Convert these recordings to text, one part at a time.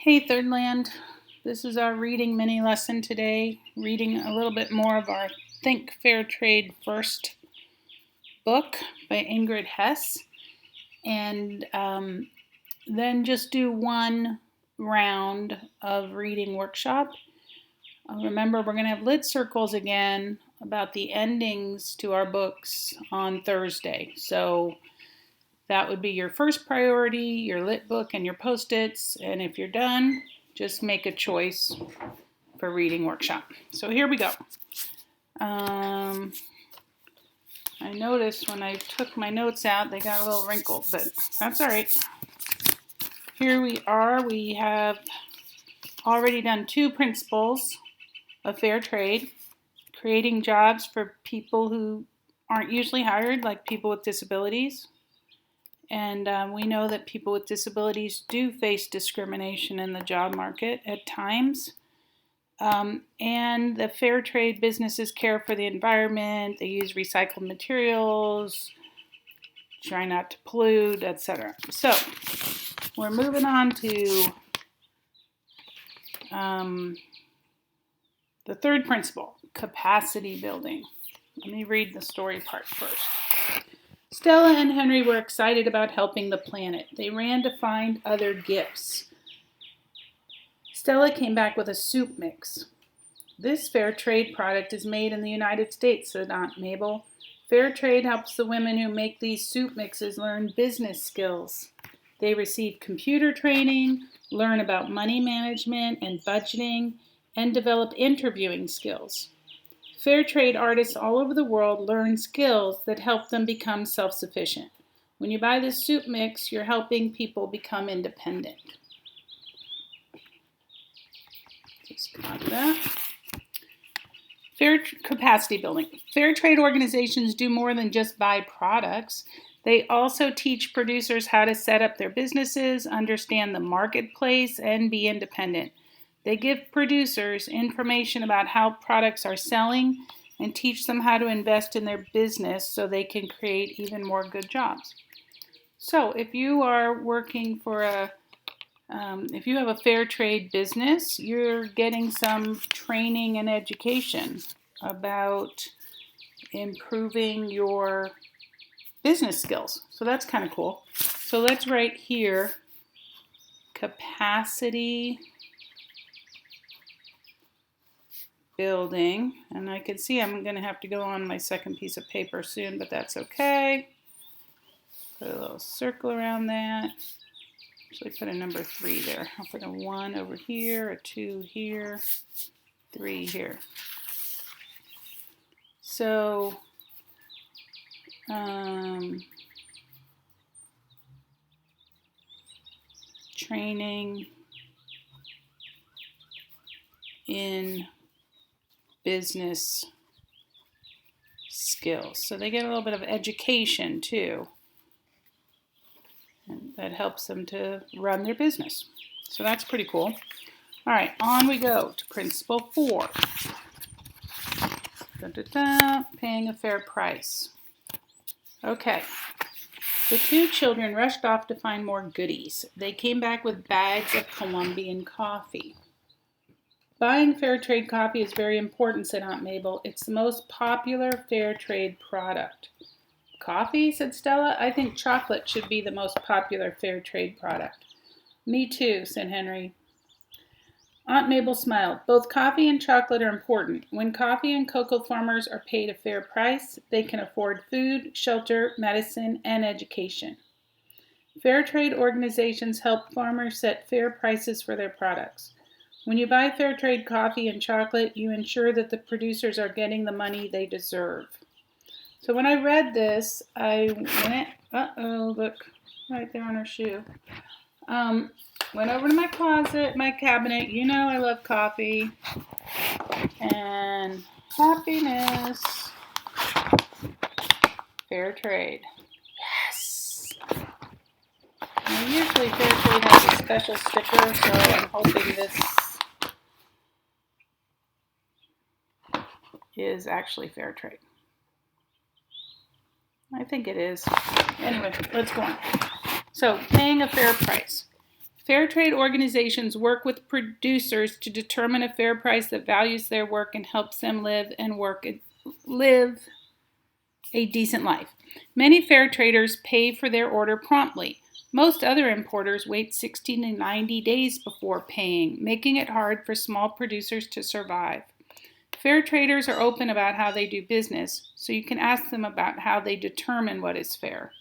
Hey Thirdland, this is our reading mini lesson today, reading a little bit more of our Think Fair Trade First book by Ingrid Hess, and then just do one round of reading workshop. Remember, we're going to have lit circles again about the endings to our books on Thursday, so that would be your first priority, your lit book and your post-its, and if you're done, just make a choice for reading workshop. So here we go. I noticed when I took my notes out, they got a little wrinkled, but that's all right. Here we are. We have already done 2 principles of fair trade, creating jobs for people who aren't usually hired, like people with disabilities. And we know that people with disabilities do face discrimination in the job market at times. And the fair trade businesses care for the environment, they use recycled materials, try not to pollute, etc. So we're moving on to the third principle, capacity building. Let me read the story part first. Stella and Henry were excited about helping the planet. They ran to find other gifts. Stella came back with a soup mix. This fair trade product is made in the United States, said Aunt Mabel. Fair trade helps the women who make these soup mixes learn business skills. They receive computer training, learn about money management and budgeting, and develop interviewing skills. Fair trade artists all over the world learn skills that help them become self-sufficient. When you buy this soup mix, you're helping people become independent. Just got that. Fair capacity building. Fair trade organizations do more than just buy products. They also teach producers how to set up their businesses, understand the marketplace, and be independent. They give producers information about how products are selling and teach them how to invest in their business so they can create even more good jobs. So if you are working for if you have a fair trade business, you're getting some training and education about improving your business skills. So that's kind of cool. So let's write here, capacity building, and I can see I'm going to have to go on my second piece of paper soon, but that's okay. Put a little circle around that. Actually put a number 3 there. I'll put a 1 over here, a 2 here, 3 here. So training in business skills. So they get a little bit of education too. And that helps them to run their business. So that's pretty cool. All right, on we go to principle 4. Paying a fair price. Okay. The 2 children rushed off to find more goodies. They came back with bags of Colombian coffee. Buying fair trade coffee is very important, said Aunt Mabel. It's the most popular fair trade product. Coffee, said Stella. I think chocolate should be the most popular fair trade product. Me too, said Henry. Aunt Mabel smiled. Both coffee and chocolate are important. When coffee and cocoa farmers are paid a fair price, they can afford food, shelter, medicine, and education. Fair trade organizations help farmers set fair prices for their products. When you buy fair trade coffee and chocolate, you ensure that the producers are getting the money they deserve. So when I read this, I went, look, right there on her shoe. Went over to my closet, my cabinet. You know I love coffee and happiness. Fair trade. Yes! Now, usually fair trade has a special sticker, so I'm hoping this is actually fair trade. I think it is. Anyway, let's go on. So, paying a fair price. Fair trade organizations work with producers to determine a fair price that values their work and helps them live a decent life. Many fair traders pay for their order promptly. Most other importers wait 60 to 90 days before paying, making it hard for small producers to survive. Fair traders are open about how they do business, so you can ask them about how they determine what is fair.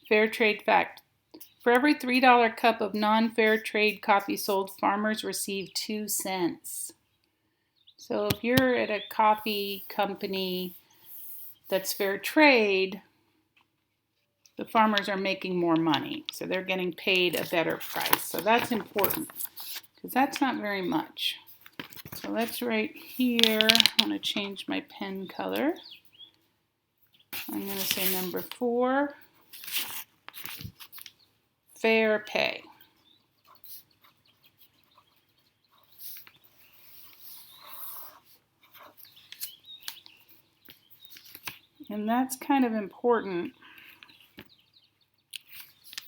Fair trade fact. For every $3 cup of non-fair trade coffee sold, farmers receive 2 cents. So if you're at a coffee company that's fair trade, the farmers are making more money. So they're getting paid a better price. So that's important because that's not very much. So let's write here, I'm going to change my pen color. I'm going to say number 4, fair pay. And that's kind of important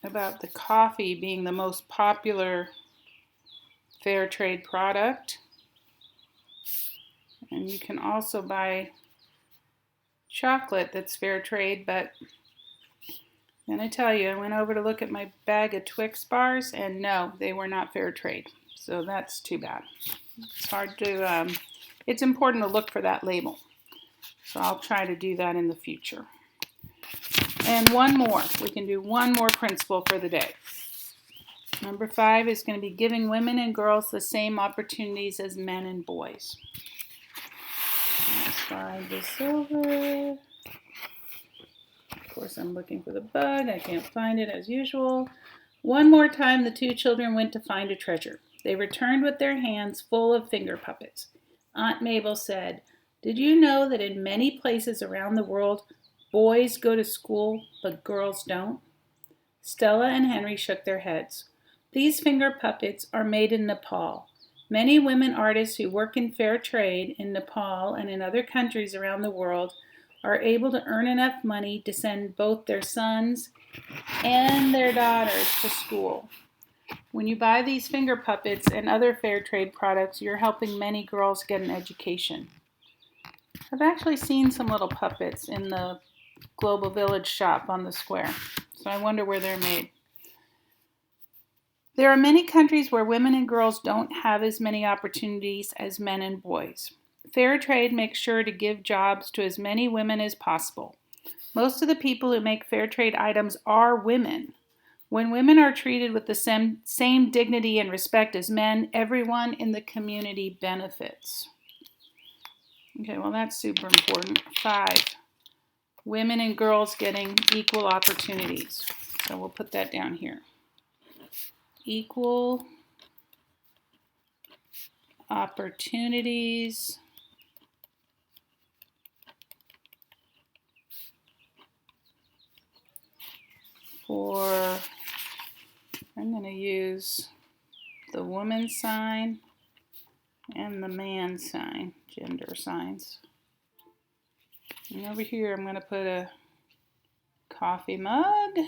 about the coffee being the most popular fair trade product. And you can also buy chocolate that's fair trade, but I'm going to tell you, I went over to look at my bag of Twix bars, and no, they were not fair trade. So that's too bad. It's hard to, it's important to look for that label. So I'll try to do that in the future. And one more. We can do one more principle for the day. Number 5 is going to be giving women and girls the same opportunities as men and boys. I'll slide this over. Of course, I'm looking for the bug. I can't find it as usual. One more time, the 2 children went to find a treasure. They returned with their hands full of finger puppets. Aunt Mabel said, "Did you know that in many places around the world, boys go to school, but girls don't?" Stella and Henry shook their heads. These finger puppets are made in Nepal. Many women artists who work in fair trade in Nepal and in other countries around the world are able to earn enough money to send both their sons and their daughters to school. When you buy these finger puppets and other fair trade products, you're helping many girls get an education. I've actually seen some little puppets in the Global Village shop on the square, so I wonder where they're made. There are many countries where women and girls don't have as many opportunities as men and boys. Fair trade makes sure to give jobs to as many women as possible. Most of the people who make fair trade items are women. When women are treated with the same dignity and respect as men, everyone in the community benefits. Okay, well that's super important. 5, women and girls getting equal opportunities. So we'll put that down here. Equal opportunities for, I'm going to use the woman sign and the man sign, gender signs. And over here I'm going to put a coffee mug.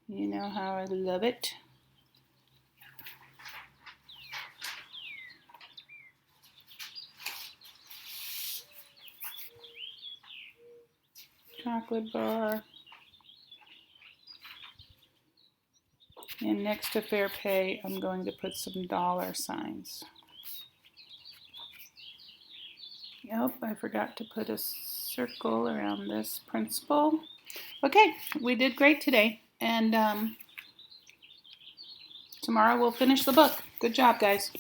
You know how I love it. Chocolate bar. And next to fair pay, I'm going to put some dollar signs. Yep, I forgot to put a circle around this principle. Okay, we did great today. And tomorrow we'll finish the book. Good job, guys.